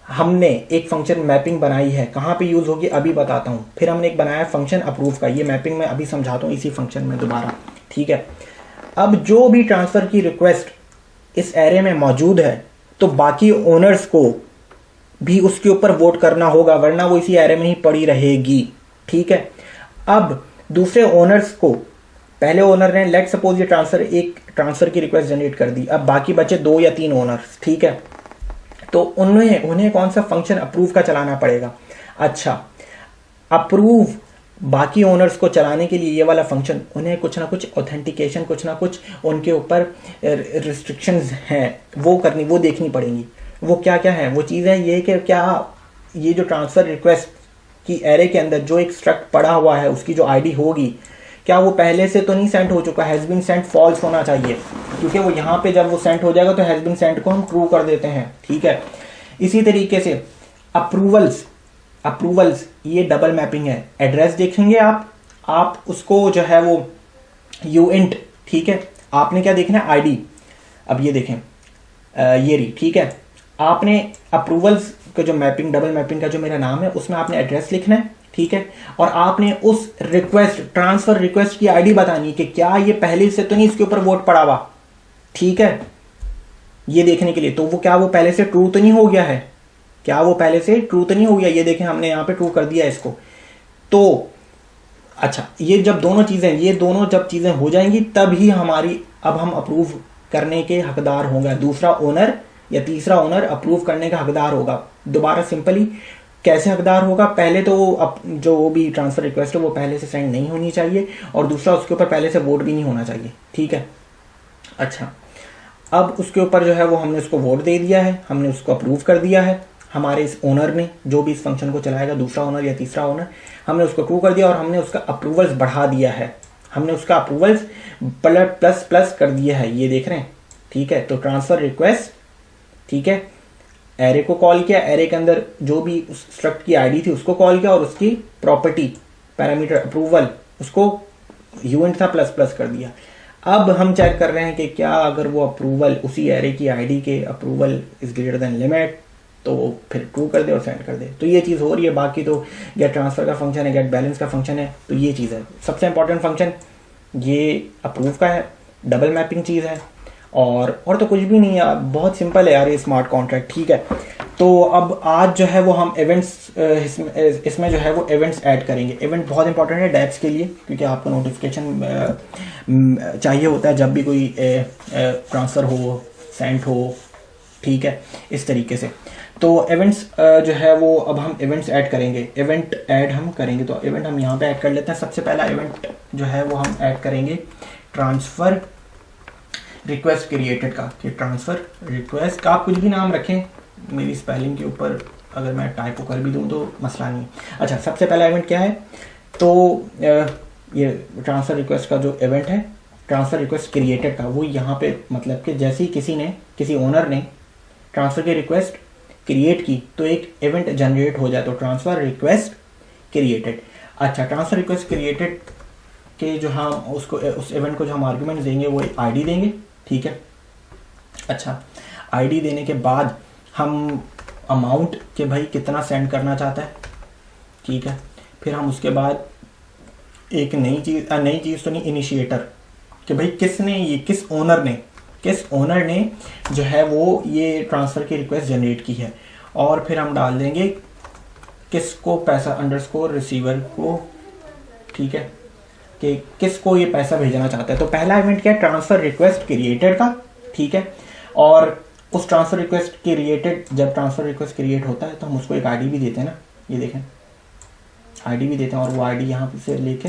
हमने एक फंक्शन मैपिंग बनाई है। कहाँ पे यूज़ होगी अभी बताता हूँ। फिर हमने एक बनाया फंक्शन अप्रूव का, ये मैपिंग मैं अभी समझाता हूँ इसी फंक्शन में दोबारा, ठीक है। अब जो भी ट्रांसफ़र की रिक्वेस्ट इस एरे में मौजूद है, तो बाकी ओनर्स को भी उसके ऊपर वोट करना होगा, वरना वो इसी एरे में ही पड़ी रहेगी, ठीक है। अब दूसरे ओनर्स को, पहले ओनर ने लेट सपोज ये एक ट्रांसफ़र की रिक्वेस्ट जनरेट कर दी, अब बाकी बचे 2 या 3 ओनर्स, ठीक है। तो उन्हें कौन सा फंक्शन अप्रूव का चलाना पड़ेगा? अच्छा, अप्रूव बाकी ओनर्स को चलाने के लिए ये वाला फंक्शन, उन्हें कुछ ना कुछ ऑथेंटिकेशन, कुछ ना कुछ उनके ऊपर रिस्ट्रिक्शंस हैं, वो देखनी पड़ेंगी। वो क्या क्या है वो चीज़ें? ये कि क्या ये जो ट्रांसफ़र रिक्वेस्ट की एरे के अंदर जो एक स्ट्रक्ट पड़ा हुआ है, उसकी जो आईडी होगी, क्या वो पहले से तो नहीं सेंड हो चुका? हैज़ बीन सेंड फॉल्स होना चाहिए, क्योंकि वो यहाँ पे जब वो सेंड हो जाएगा तो हैज़ बीन सेंड को हम ट्रू कर देते हैं, ठीक है। इसी तरीके से अप्रूवल्स ये डबल मैपिंग है। एड्रेस देखेंगे आप उसको जो है वो यूइंट, ठीक है, आपने क्या देखना है? आईडी। अब ये देखें, ये रही, ठीक है। आपने अप्रूवल्स का जो मैपिंग, डबल मैपिंग का जो मेरा नाम है, उसमें आपने एड्रेस लिखना है, ठीक है, और आपने उस रिक्वेस्ट, ट्रांसफ़र रिक्वेस्ट की आईडी बतानी है कि क्या ये पहले से तो नहीं इसके ऊपर वोट पड़ा हुआ, ठीक है, ये देखने के लिए। तो वो क्या वो पहले से ट्रू तो नहीं हो गया है? क्या वो पहले से ट्रू तो नहीं हो गया? ये देखें, हमने यहाँ पे ट्रू कर दिया इसको। तो अच्छा, ये जब दोनों जब चीज़ें हो जाएंगी, तब ही अब हम अप्रूव करने के हकदार होंगे। दूसरा ओनर या तीसरा ओनर अप्रूव करने का हकदार होगा। दोबारा सिंपली कैसे हकदार होगा? पहले तो जो भी ट्रांसफ़र रिक्वेस्ट है वो पहले से सेंड नहीं होनी चाहिए, और दूसरा उसके ऊपर पहले से वोट भी नहीं होना चाहिए, ठीक है। अच्छा, अब उसके ऊपर जो है वो हमने उसको वोट दे दिया है, हमने उसको अप्रूव कर दिया है। हमारे इस ओनर ने, जो भी इस फंक्शन को चलाएगा, दूसरा ओनर या तीसरा ओनर, हमने उसको ट्रू कर दिया, और हमने उसका अप्रूवल्स बढ़ा दिया है, हमने उसका अप्रूवल्स प्लस कर दिया है, ये देख रहे हैं, ठीक है। तो ट्रांसफ़र रिक्वेस्ट, ठीक है, एरे को कॉल किया, एरे के अंदर जो भी उस स्ट्रक्ट की आईडी थी उसको कॉल किया, और उसकी प्रॉपर्टी पैरामीटर अप्रूवल उसको यूएंट था प्लस कर दिया। अब हम चेक कर रहे हैं कि क्या अगर वो अप्रूवल उसी एरे की आईडी के approval is greater than limit, तो वो फिर ट्रू कर दे और सेंड कर दे। तो ये चीज़ हो रही है। बाकी तो गेट ट्रांसफ़र का फंक्शन है, गेट बैलेंस का फंक्शन है, तो ये चीज़ है। सबसे इंपॉर्टेंट फंक्शन ये अप्रूव का है, डबल मैपिंग चीज़ है, और तो कुछ भी नहीं है। बहुत सिंपल है यार ये स्मार्ट कॉन्ट्रैक्ट, ठीक है। तो अब आज जो है वो हम इवेंट्स इसमें जो है वो इवेंट्स ऐड करेंगे। इवेंट बहुत इंपॉर्टेंट है डैप्स के लिए, क्योंकि आपको नोटिफिकेशन चाहिए होता है जब भी कोई ट्रांसफ़र हो, सेंड हो, ठीक है, इस तरीके से। तो इवेंट्स जो है वो अब हम इवेंट्स ऐड करेंगे, इवेंट ऐड हम करेंगे। तो इवेंट हम यहाँ पे ऐड कर लेते हैं। सबसे पहला इवेंट जो है वो हम ऐड करेंगे ट्रांसफ़र रिक्वेस्ट क्रिएटेड का, कि ट्रांसफ़र रिक्वेस्ट का आप कुछ भी नाम रखें, मेरी स्पेलिंग के ऊपर अगर मैं टाइपो कर भी दूं तो मसला नहीं। अच्छा, सबसे पहला इवेंट क्या है? तो ये ट्रांसफ़र रिक्वेस्ट का जो इवेंट है, ट्रांसफ़र रिक्वेस्ट क्रिएटेड का, वो यहाँ पे मतलब कि जैसे ही किसी ओनर ने ट्रांसफ़र की रिक्वेस्ट क्रिएट की तो एक इवेंट जनरेट हो जाए, तो ट्रांसफ़र रिक्वेस्ट क्रिएटेड। अच्छा, ट्रांसफ़र रिक्वेस्ट क्रिएटेड के जो हम उसको उस इवेंट को जो हम आर्गुमेंट देंगे वो आईडी देंगे, ठीक है। अच्छा, आईडी देने के बाद हम अमाउंट के भाई कितना सेंड करना चाहता है, ठीक है। फिर हम उसके बाद एक नई चीज़ तो नहीं, इनिशिएटर, कि भाई किस ओनर ने जो है वो ये ट्रांसफ़र की रिक्वेस्ट जनरेट की है। और फिर हम डाल देंगे किसको पैसा, अंडरस्कोर रिसीवर को, ठीक है, कि किसको ये पैसा भेजना चाहता है। तो पहला इवेंट क्या है? ट्रांसफ़र रिक्वेस्ट क्रिएटेड का, ठीक है। और उस ट्रांसफ़र रिक्वेस्ट क्रिएटेड, जब ट्रांसफ़र रिक्वेस्ट क्रिएट होता है तो हम उसको एक आईडी भी देते हैं ना, ये देखें, आईडी भी देते हैं, और वो आईडी यहाँ से लेके,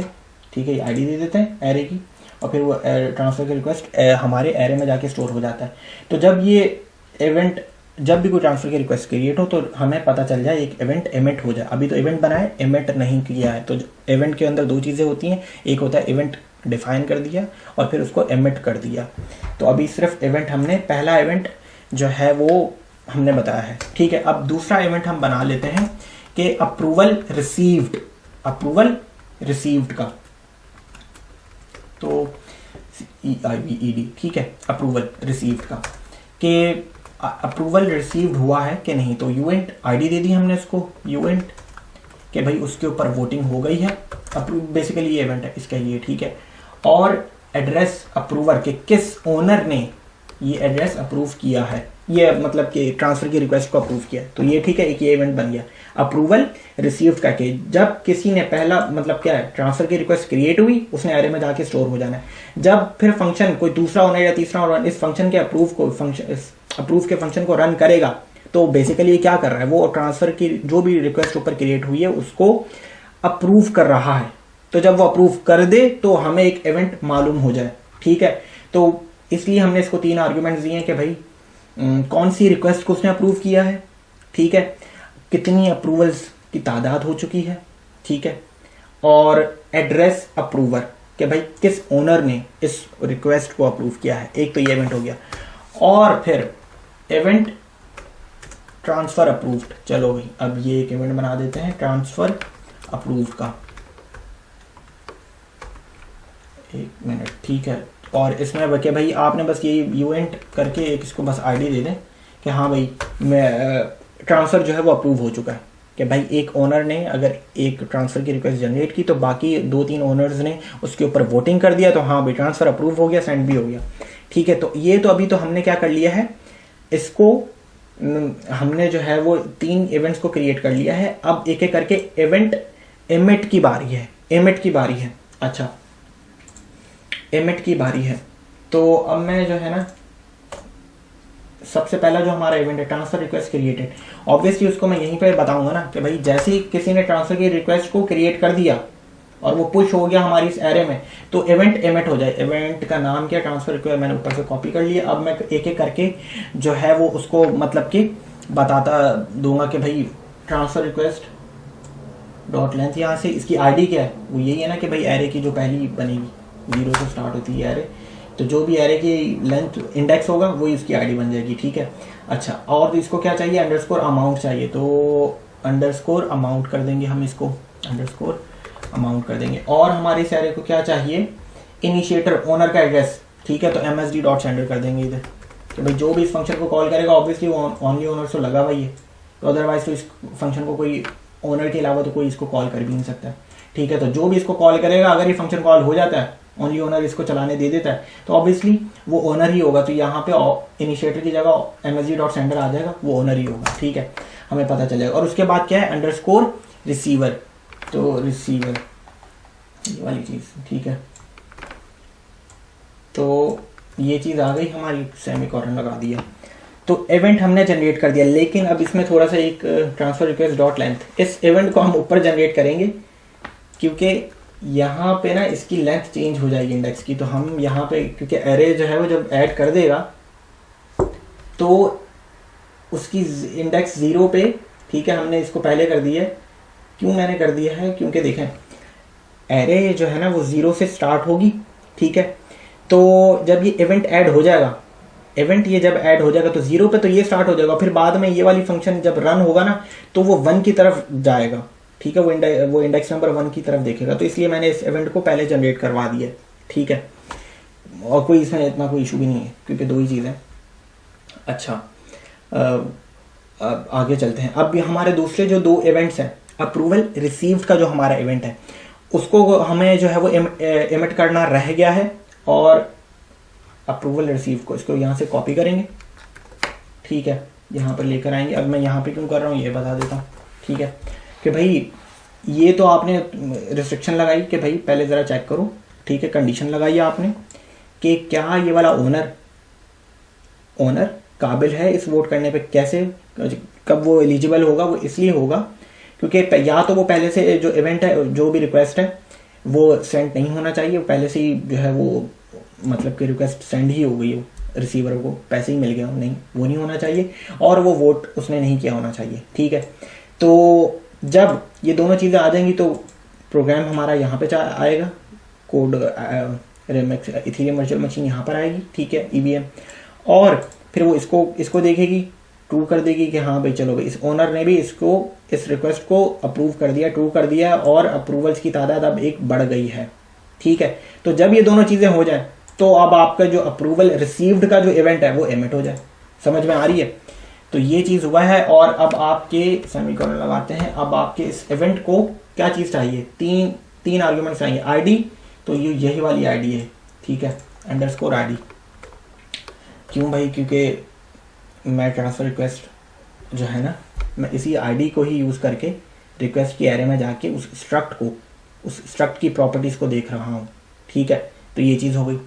ठीक है, आईडी दे देते हैं एरे की, और फिर वो ट्रांसफ़र की रिक्वेस्ट हमारे एरे में जाके स्टोर हो जाता है। तो जब ये इवेंट, जब भी कोई ट्रांसफ़र की रिक्वेस्ट क्रिएट हो तो हमें पता चल जाए एक इवेंट एमिट हो जाए। अभी तो इवेंट बना है, एमिट नहीं किया है। तो इवेंट के अंदर दो चीज़ें होती हैं, एक होता है इवेंट डिफाइन कर दिया और फिर उसको एमिट कर दिया। तो अभी सिर्फ इवेंट हमने, पहला इवेंट जो है वो हमने बताया है, ठीक है। अब दूसरा इवेंट हम बना लेते हैं कि अप्रूवल रिसीव्ड, अप्रूवल रिसीव्ड का, तो EIVED, ठीक है, अप्रूवल रिसीव्ड का, कि अप्रूवल रिसीव्ड हुआ है कि नहीं। तो यूएंट आईडी दे दी हमने उसको, यूएंट कि भाई उसके ऊपर वोटिंग हो गई है, अप्रूव, बेसिकली ये इवेंट है इसके लिए, ठीक है। और एड्रेस अप्रूवर के किस ओनर ने ये एड्रेस अप्रूव किया है, ये मतलब कि ट्रांसफ़र की रिक्वेस्ट को अप्रूव किया, तो ये ठीक है, एक ये इवेंट बन गया। अप्रूवल रिसीव्ड का के जब किसी ने पहला, मतलब क्या है, ट्रांसफ़र की रिक्वेस्ट क्रिएट हुई, उसने एरे में जाके स्टोर हो जाना है। जब फिर फंक्शन कोई दूसरा ओनर या तीसरा ओनर इस फंक्शन के अप्रूव के फंक्शन को रन करेगा, तो बेसिकली ये क्या कर रहा है, वो ट्रांसफ़र की जो भी रिक्वेस्ट ऊपर क्रिएट हुई है उसको अप्रूव कर रहा है। तो जब वो अप्रूव कर दे तो हमें एक इवेंट मालूम हो जाए, ठीक है। तो इसलिए हमने इसको 3 आर्ग्यूमेंट्स दिए हैं कि भाई कौन सी रिक्वेस्ट को उसने अप्रूव किया है, ठीक है, कितनी अप्रूवल्स की तादाद हो चुकी है, ठीक है, और एड्रेस अप्रूवर कि भाई किस ओनर ने इस रिक्वेस्ट को अप्रूव किया है। एक तो ये इवेंट हो गया, और फिर इवेंट ट्रांसफ़र अप्रूव्ड। चलो भाई अब ये एक इवेंट बना देते हैं ट्रांसफ़र अप्रूव का, 1 मिनट, ठीक है। और इसमें बल्कि भाई आपने बस ये यूएंट करके एक इसको बस आईडी दे दें कि हाँ भाई मैं ट्रांसफ़र जो है वो अप्रूव हो चुका है, कि भाई एक ओनर ने अगर एक ट्रांसफ़र की रिक्वेस्ट जनरेट की तो बाकी 2-3 ओनर्स ने उसके ऊपर वोटिंग कर दिया, तो हाँ भाई ट्रांसफ़र अप्रूव हो गया, सेंड भी हो गया, ठीक है। तो ये तो अभी तो हमने क्या कर लिया है, इसको हमने जो है वो 3 इवेंट्स को क्रिएट कर लिया है। अब एक एक करके इवेंट एमिट की बारी है, एमिट की बारी है। अच्छा, एमिट की बारी है, तो अब मैं जो है ना, सबसे पहला जो हमारा इवेंट है ट्रांसफ़र रिक्वेस्ट क्रिएटेड, ऑब्वियसली उसको मैं यहीं पे बताऊंगा ना कि भाई जैसे ही किसी ने ट्रांसफ़र की रिक्वेस्ट को क्रिएट कर दिया और वो पुश हो गया हमारी इस एरे में, तो इवेंट एमिट हो जाए। इवेंट का नाम क्या, ट्रांसफ़र रिक्वेस्ट, मैंने ऊपर से कॉपी कर लिया। अब मैं एक एक करके जो है वो उसको मतलब कि बताता दूंगा कि भाई ट्रांसफ़र रिक्वेस्ट डॉट लेंथ, यहाँ से इसकी आईडी क्या है, वो यही है ना कि भाई एरे की जो पहली बनेगी 0 से स्टार्ट होती है एरे, तो जो भी एरे की लेंथ इंडेक्स होगा वही इसकी आईडी बन जाएगी, ठीक है। अच्छा, और इसको क्या चाहिए, अंडरस्कोर अमाउंट चाहिए, तो अंडरस्कोर अमाउंट कर देंगे हम, इसको अंडरस्कोर अमाउंट कर देंगे। और हमारे इस एरे को क्या चाहिए, इनिशिएटर ओनर का एड्रेस, ठीक है, तो MSD डॉट सेंडर कर देंगे इधर, कि भाई जो भी इस फंक्शन को कॉल करेगा ऑब्वियसली वो ओनली ओनर से लगा हुआ है, तो अदरवाइज तो इस फंक्शन को कोई ओनर के अलावा तो कोई इसको कॉल कर भी नहीं सकता, ठीक है। तो जो भी इसको कॉल करेगा, अगर ये फंक्शन कॉल हो जाता है, ओनली ओनर इसको चलाने दे देता है, तो ऑब्वियसली वो ओनर ही होगा। तो यहाँ पे इनिशिएटर की जगह MSD डॉट सेंडर आ जाएगा, वो ओनर ही होगा, ठीक है, हमें पता चलेगा। और उसके बाद क्या है, अंडरस्कोर रिसीवर, तो रिसीवर ये वाली चीज़, ठीक है। तो ये चीज़ आ गई हमारी, सेमीकोलन लगा दिया, तो इवेंट हमने जनरेट कर दिया। लेकिन अब इसमें थोड़ा सा एक ट्रांसफ़र रिक्वेस्ट डॉट लेंथ, इस इवेंट को हम ऊपर जनरेट करेंगे क्योंकि यहाँ पे ना इसकी लेंथ चेंज हो जाएगी इंडेक्स की। तो हम यहाँ पे, क्योंकि एरे जो है वो जब ऐड कर देगा तो उसकी इंडेक्स 0 पे, ठीक है, हमने इसको पहले कर दिया है। क्यों मैंने कर दिया है, क्योंकि देखें एरे जो है ना वो 0 से स्टार्ट होगी, ठीक है। तो जब ये इवेंट ऐड हो जाएगा, इवेंट ये जब ऐड हो जाएगा तो 0 पे तो ये स्टार्ट हो जाएगा, फिर बाद में ये वाली फंक्शन जब रन होगा ना तो वो 1 की तरफ जाएगा, ठीक है, वो इंडेक्स नंबर 1 की तरफ देखेगा। तो इसलिए मैंने इस इवेंट को पहले जनरेट करवा दिया, ठीक है, और कोई इसमें इतना कोई इशू भी नहीं है क्योंकि 2 ही चीज़ है। अच्छा, अब आगे चलते हैं। अब हमारे दूसरे जो 2 इवेंट्स हैं, अप्रूवल रिसीव्ड का जो हमारा इवेंट है उसको हमें जो है वो एमिट करना रह गया है, और अप्रूवल रिसीव को इसको यहाँ से कॉपी करेंगे, ठीक है, यहाँ पर लेकर आएंगे। अब मैं यहाँ पे क्यों कर रहा हूँ ये बता देता हूँ, ठीक है, कि भाई ये तो आपने रिस्ट्रिक्शन लगाई कि भाई पहले ज़रा चेक करो, ठीक है, कंडीशन लगाई आपने कि क्या ये वाला ओनर काबिल है इस वोट करने पे, कैसे, कब वो एलिजिबल होगा, वो इसलिए होगा क्योंकि या तो वो पहले से जो इवेंट है, जो भी रिक्वेस्ट है वो सेंड नहीं होना चाहिए, पहले से ही जो है वो मतलब कि रिक्वेस्ट सेंड ही हो गई हो, रिसीवर को पैसे ही मिल गए हो, नहीं वो नहीं होना चाहिए, और वो वोट उसने नहीं किया होना चाहिए। ठीक है, तो जब ये दोनों चीज़ें आ जाएंगी तो प्रोग्राम हमारा यहाँ पे आएगा, कोड इथेरियम वर्चुअल मशीन यहाँ पर आएगी। ठीक है, EVM, और फिर वो इसको देखेगी, ट्रू कर देगी कि हाँ भाई चलो भाई इस ओनर ने भी इस रिक्वेस्ट को अप्रूव कर दिया, ट्रू कर दिया, और अप्रूवल्स की तादाद अब एक बढ़ गई है। ठीक है, तो जब ये दोनों चीज़ें हो जाए तो अब आपका जो अप्रूवल रिसीव्ड का जो इवेंट है वो एमिट हो जाए। समझ में आ रही है? तो ये चीज़ हुआ है, और अब आपके सेमीकोलन लगाते हैं, अब आपके इस इवेंट को क्या चीज़ चाहिए, तीन आर्ग्यूमेंट्स चाहिए। ID, तो ये यही वाली ID है। ठीक है, _ID। क्यों भाई? क्योंकि मैं ट्रांसफ़र रिक्वेस्ट जो है ना, मैं इसी ID को ही यूज़ करके रिक्वेस्ट की एरे में जाके उस स्ट्रक्ट की प्रॉपर्टीज़ को देख रहा हूँ। ठीक है, तो ये चीज़ हो गई।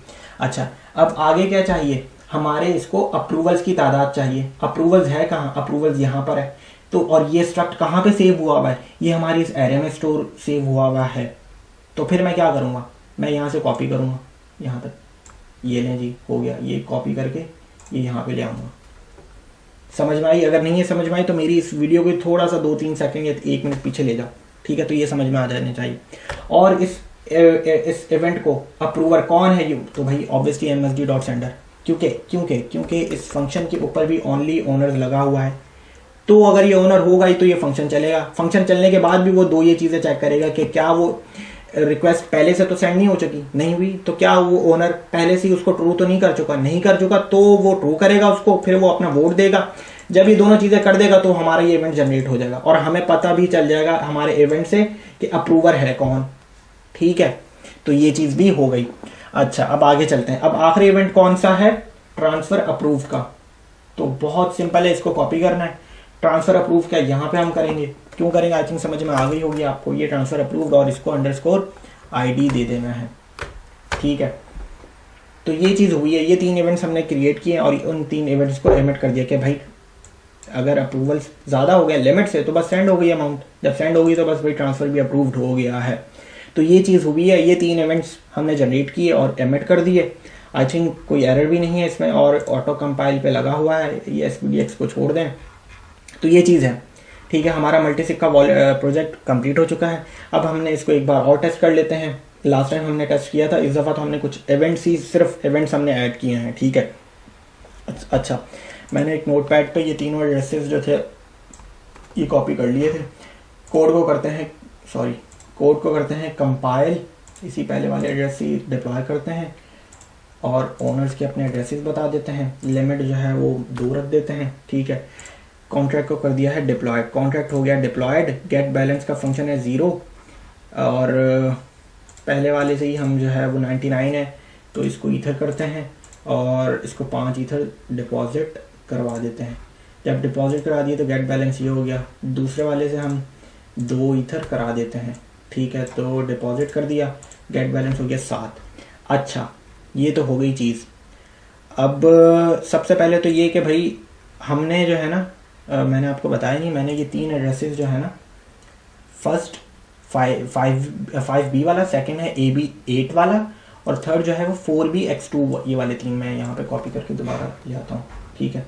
अच्छा, अब आगे क्या चाहिए हमारे, इसको अप्रूवल्स की तादाद चाहिए। अप्रूवल्स है कहाँ? अप्रूवल्स यहाँ पर है। तो और ये स्ट्रक्ट कहाँ पे सेव हुआ हुआ है? ये हमारी इस एरे में स्टोर सेव हुआ हुआ है। तो फिर मैं क्या करूँगा, मैं यहाँ से कॉपी करूँगा यहाँ तक, ये लें जी, हो गया, ये कॉपी करके ये यहाँ पे ले आऊँगा। समझ में आई? अगर नहीं है समझ में आई तो मेरी इस वीडियो को थोड़ा सा 2-3 सेकंड या 1 मिनट पीछे ले जाओ। ठीक है, तो ये समझ में आ जाने चाहिए। और इस इवेंट को अप्रूवर कौन है? ये तो भाई ऑब्वियसली MSD.sender। क्योंकि इस फंक्शन के ऊपर भी ओनली ओनर लगा हुआ है, तो अगर ये ओनर होगा ही तो ये फंक्शन चलेगा। फंक्शन चलने के बाद भी वो ये चीज़ें चेक करेगा कि क्या वो रिक्वेस्ट पहले से तो सेंड नहीं हो चुकी, नहीं हुई, तो क्या वो ओनर पहले से ही उसको ट्रू तो नहीं कर चुका, तो वो ट्रू करेगा उसको, फिर वो अपना वोट देगा। जब ये दोनों चीज़ें कर देगा तो हमारा ये इवेंट जनरेट हो जाएगा, और हमें पता भी चल जाएगा हमारे इवेंट से कि अप्रूवर है कौन। ठीक है, तो ये चीज़ भी हो गई। अच्छा, अब आगे चलते हैं। अब आखिरी इवेंट कौन सा है? ट्रांसफ़र अप्रूव का। तो बहुत सिंपल है, इसको कॉपी करना है। ट्रांसफ़र अप्रूव क्या यहाँ पे हम करेंगे, क्यों करेंगे, आई थिंक समझ में आ गई होगी आपको। ये ट्रांसफ़र अप्रूव्ड और इसको _ID दे देना है। ठीक है, तो ये चीज़ हुई है। ये 3 इवेंट्स हमने क्रिएट किए और उन 3 इवेंट्स को एमिट कर दिया कि भाई अगर अप्रूवल्स ज़्यादा हो गया लिमिट से तो बस सेंड हो गई अमाउंट, जब सेंड होगी तो बस भाई ट्रांसफ़र भी अप्रूव्ड हो गया है। तो ये चीज़ हुई है। ये 3 इवेंट्स हमने जनरेट किए और एमिट कर दिए। आई थिंक कोई एरर भी नहीं है इसमें, और ऑटो कंपाइल पे लगा हुआ है। ये SPDX को छोड़ दें, तो ये चीज़ है। ठीक है, हमारा मल्टीसिक का प्रोजेक्ट कंप्लीट हो चुका है। अब हमने इसको एक बार और टेस्ट कर लेते हैं। लास्ट टाइम हमने टेस्ट किया था, इस दफ़ा तो हमने कुछ इवेंट्स ही, सिर्फ इवेंट्स हमने ऐड किए हैं। ठीक है, अच्छा, मैंने एक नोटपैड पे ये तीनों एड्रेसेस जो थे ये कॉपी कर लिए थे। कोड को करते हैं कंपाइल, इसी पहले वाले एड्रेस से डिप्लॉय करते हैं, और ओनर्स के अपने एड्रेसेस बता देते हैं। लिमिट जो है वो 2 रख देते हैं। ठीक है, कॉन्ट्रैक्ट को कर दिया है डिप्लॉयड, कॉन्ट्रैक्ट हो गया डिप्लॉयड। गेट बैलेंस का फंक्शन है 0, और पहले वाले से ही हम जो है वो 99 है, तो इसको ईथर करते हैं और इसको 5 ईथर डिपॉजिट करवा देते हैं। जब डिपॉजिट करा दिए तो गेट बैलेंस ये हो गया। दूसरे वाले से हम 2 ईथर करा देते हैं। ठीक है, तो डिपॉजिट कर दिया, गेट बैलेंस हो गया 7। अच्छा, ये तो हो गई चीज़। अब सबसे पहले तो ये कि भाई हमने जो है ना, मैंने आपको बताया नहीं, मैंने ये 3 एड्रेसेस जो है ना, फर्स्ट 5B वाला, सेकंड है AB8 वाला, और थर्ड जो है वो 4BX2, ये वाले 3 मैं यहाँ पे कॉपी करके दोबारा ले आता हूँ। ठीक है,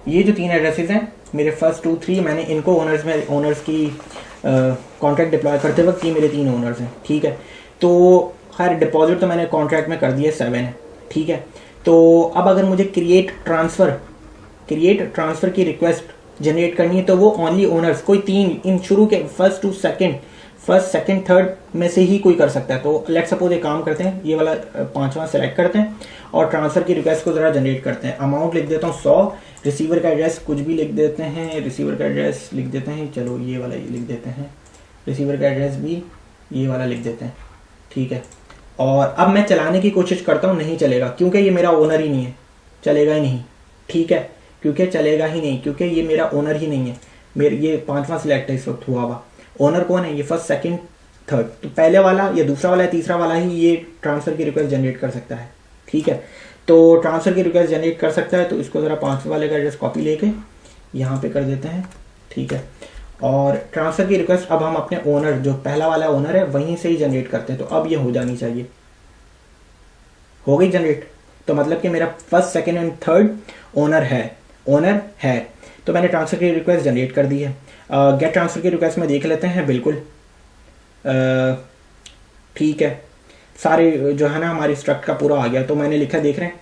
ये जो 3 एड्रेसेस हैं मेरे फर्स्ट 2, 3, मैंने इनको ओनर्स की कॉन्ट्रैक्ट डिप्लॉय करते वक्त ये मेरे 3 ओनर्स हैं। ठीक है, तो खैर डिपॉजिट तो मैंने कॉन्ट्रैक्ट में कर दिया 7 है। ठीक है, तो अब अगर मुझे क्रिएट ट्रांसफ़र की रिक्वेस्ट जनरेट करनी है तो वो ओनली ओनर्स, कोई 3 इन शुरू के फर्स्ट, सेकंड, थर्ड में से ही कोई कर सकता है। तो लेट्स सपोज एक काम करते हैं, ये वाला 5वां सेलेक्ट करते हैं और ट्रांसफ़र की रिक्वेस्ट को ज़रा जनरेट करते हैं। अमाउंट लिख देता हूँ 100, रिसीवर का एड्रेस कुछ भी लिख देते हैं, रिसीवर का एड्रेस लिख देते हैं, चलो ये वाला लिख देते हैं, रिसीवर का एड्रेस भी ये वाला लिख देते हैं। ठीक है, और अब मैं चलाने की कोशिश करता हूँ, नहीं चलेगा क्योंकि ये मेरा ओनर ही नहीं है, चलेगा ही नहीं। ठीक है, क्योंकि ये मेरा ओनर ही नहीं है। मेरे ये 5वां सिलेक्ट है इस वक्त हुआ हुआ। ओनर कौन है? ये फर्स्ट, सेकंड, थर्ड, तो पहले वाला या दूसरा वाला या तीसरा वाला ही ये ट्रांसफ़र की रिक्वेस्ट जनरेट कर सकता है। ठीक है, तो ट्रांसफ़र की रिक्वेस्ट जनरेट कर सकता है, तो इसको ज़रा 5वें वाले का एड्रेस कॉपी लेके यहाँ पे कर देते हैं। ठीक है, और ट्रांसफ़र की रिक्वेस्ट अब हम अपने ओनर, जो पहला वाला ओनर है, वहीं से ही जनरेट करते हैं। तो अब ये हो जानी चाहिए, हो गई जनरेट। तो मतलब कि मेरा first, second and third owner है। तो मैंने ट्रांसफ़र की रिक्वेस्ट जनरेट कर दी है। गेट ट्रांसफ़र की रिक्वेस्ट में देख लेते हैं। बिल्कुल ठीक है, सारे जो है ना हमारी स्ट्रक्ट का पूरा आ गया। तो मैंने लिखा, देख रहे हैं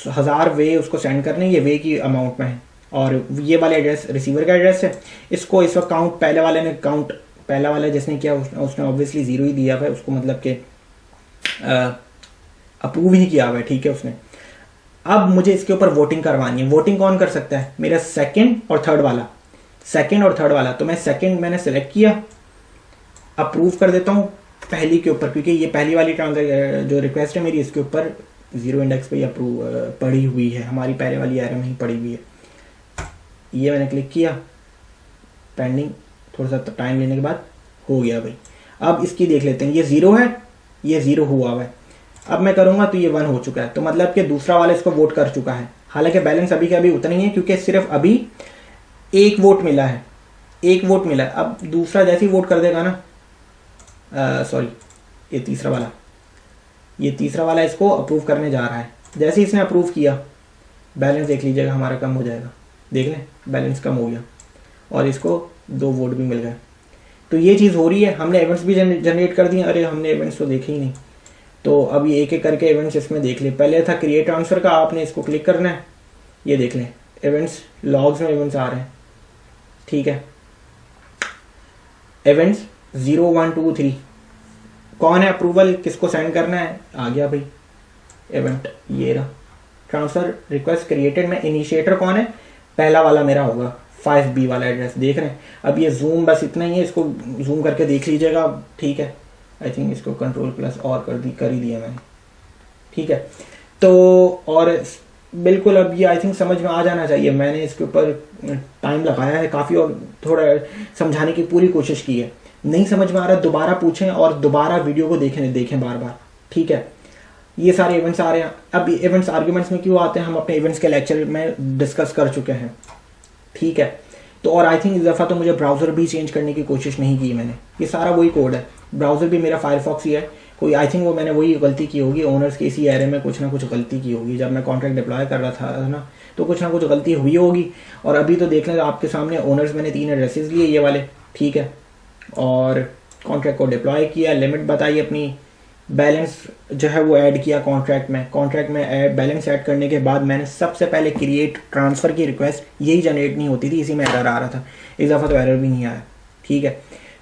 1000 वे उसको सेंड करने, ये वे की अमाउंट में है, और ये वाला एड्रेस रिसीवर का एड्रेस है। इसको इस वक्त काउंट पहला वाला जिसने किया उसने ऑब्वियसली 0 ही दिया हुआ है उसको, मतलब कि अप्रूव ही किया हुआ है, ठीक है उसने। अब मुझे इसके ऊपर वोटिंग करवानी है। वोटिंग कौन कर सकता है? मेरा सेकंड और थर्ड वाला। तो मैं सेकंड मैंने सेलेक्ट किया, अप्रूव कर देता हूँ पहली के ऊपर, क्योंकि ये पहली वाली जो रिक्वेस्ट है मेरी, इसके ऊपर 0 इंडेक्स पे अप्रूव पड़ी हुई है, हमारी पहले वाली एरर में ही पड़ी हुई है। ये मैंने क्लिक किया, पेंडिंग, थोड़ा सा टाइम लेने के बाद हो गया भाई। अब इसकी देख लेते हैं, ये 0 है, ये 0 हुआ है। अब मैं करूँगा तो ये 1 हो चुका है, तो मतलब कि दूसरा वाला इसको वोट कर चुका है। हालांकि बैलेंस अभी के अभी उतना ही है, क्योंकि सिर्फ अभी 1 वोट मिला है। अब दूसरा जैसे ही वोट कर देगा ना, सॉरी, ये तीसरा वाला इसको अप्रूव करने जा रहा है। जैसे ही इसने अप्रूव किया, बैलेंस देख लीजिएगा हमारा कम हो जाएगा। देख लें, बैलेंस कम हो गया और इसको 2 वोट भी मिल गए। तो ये चीज़ हो रही है। हमने इवेंट्स भी जनरेट कर दिए। अरे हमने इवेंट्स तो देखे ही नहीं, तो अब ये एक एक करके इवेंट्स इसमें देख ले। पहले था क्रिएट ट्रांसफ़र का, आपने इसको क्लिक करना है, ये देख लें इवेंट्स, लॉग्स में इवेंट्स आ रहे हैं, ठीक है। इवेंट्स 0 1 2 3, कौन है अप्रूवल, किसको सेंड करना है, आ गया भाई इवेंट, ये रहा। ट्रांसफ़र रिक्वेस्ट क्रिएटेड में इनिशिएटर कौन है? पहला वाला मेरा होगा, 5B वाला एड्रेस, देख रहे हैं। अब ये जूम बस इतना ही है, इसको जूम करके देख लीजिएगा, ठीक है। आई थिंक इसको कंट्रोल+ और कर ही दिया मैंने, ठीक है। तो और बिल्कुल अब ये आई थिंक समझ में आ जाना चाहिए। मैंने इसके ऊपर टाइम लगाया है काफ़ी, और थोड़ा समझाने की पूरी कोशिश की है। नहीं समझ में आ रहा, दोबारा पूछें और दोबारा वीडियो को देखें बार, ठीक है। ये सारे इवेंट्स आ रहे हैं। अब इवेंट्स आर्ग्यूमेंट्स में क्यों आते हैं, हम अपने इवेंट्स के लेक्चर में डिस्कस कर चुके हैं, ठीक है। तो और आई थिंक इस दफ़ा तो मुझे ब्राउज़र भी चेंज करने की कोशिश नहीं की मैंने, ये सारा वही कोड है। ब्राउज़र भी मेरा फायरफॉक्स ही है। कोई आई थिंक मैंने वही गलती की होगी, ओनर्स के इसी एरे में कुछ ना कुछ गलती की होगी। जब मैं कॉन्ट्रैक्ट डिप्लॉय कर रहा था ना, तो कुछ ना कुछ गलती हुई होगी। और अभी तो देख लें, आपके सामने ओनर्स मैंने 3 एड्रेसेस लिए, ये वाले, ठीक है। और कॉन्ट्रैक्ट को डिप्लॉय किया, लिमिट बताई अपनी, बैलेंस जो है वो ऐड किया कॉन्ट्रैक्ट में बैलेंस ऐड करने के बाद मैंने सबसे पहले क्रिएट ट्रांसफ़र की रिक्वेस्ट, यही जनरेट नहीं होती थी, इसी में एरर आ रहा था। इस दफ़ा तो एरर भी नहीं आया, ठीक है।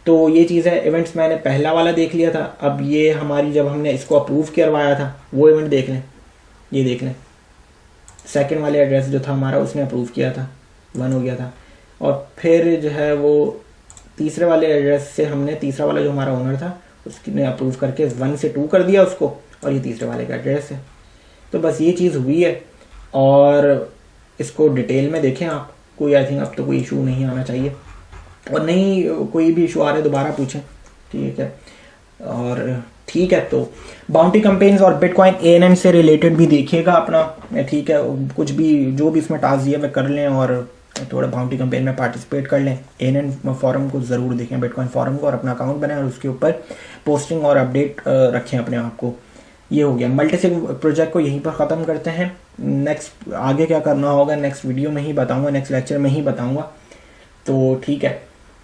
तो ये चीज़ है। इवेंट्स मैंने पहला वाला देख लिया था। अब ये हमारी, जब हमने इसको अप्रूव करवाया था, वो इवेंट देख लें, ये देख लें। सेकंड वाले एड्रेस जो था हमारा, उसने अप्रूव किया था, 1 हो गया था। और फिर जो है वो तीसरे वाले एड्रेस से हमने, तीसरा वाला जो हमारा ओनर था उसने अप्रूव करके 1 से 2 कर दिया उसको, और ये तीसरे वाले का एड्रेस है। तो बस ये चीज़ हुई है। और इसको डिटेल में देखें आप, कोई आई थिंक अब तो कोई इशू नहीं आना चाहिए, और नहीं कोई भी इशू आ रहा है दोबारा पूछें, ठीक है। और ठीक है, तो बाउंटी कैंपेन्स और बिटकॉइन ANN से रिलेटेड भी देखिएगा अपना, ठीक है। कुछ भी जो भी इसमें टास्क दिया वे कर लें, और थोड़ा बाउंटी कैंपेन में पार्टिसिपेट कर लें। ANN फॉरम को ज़रूर देखें, बिटकॉइन फॉरम को, और अपना अकाउंट बनाएं और उसके ऊपर पोस्टिंग और अपडेट रखें अपने आप को। ये हो गया। मल्टीसिग प्रोजेक्ट को यहीं पर ख़त्म करते हैं। नेक्स्ट आगे क्या करना होगा नेक्स्ट वीडियो में ही बताऊँगा, नेक्स्ट लेक्चर में ही बताऊँगा। तो ठीक है,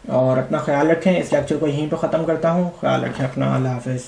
और अपना ख्याल रखें। इस लेक्चर को यहीं पर ख़त्म करता हूँ। ख्याल रखें अपना, अल्लाह हाफ़िज़।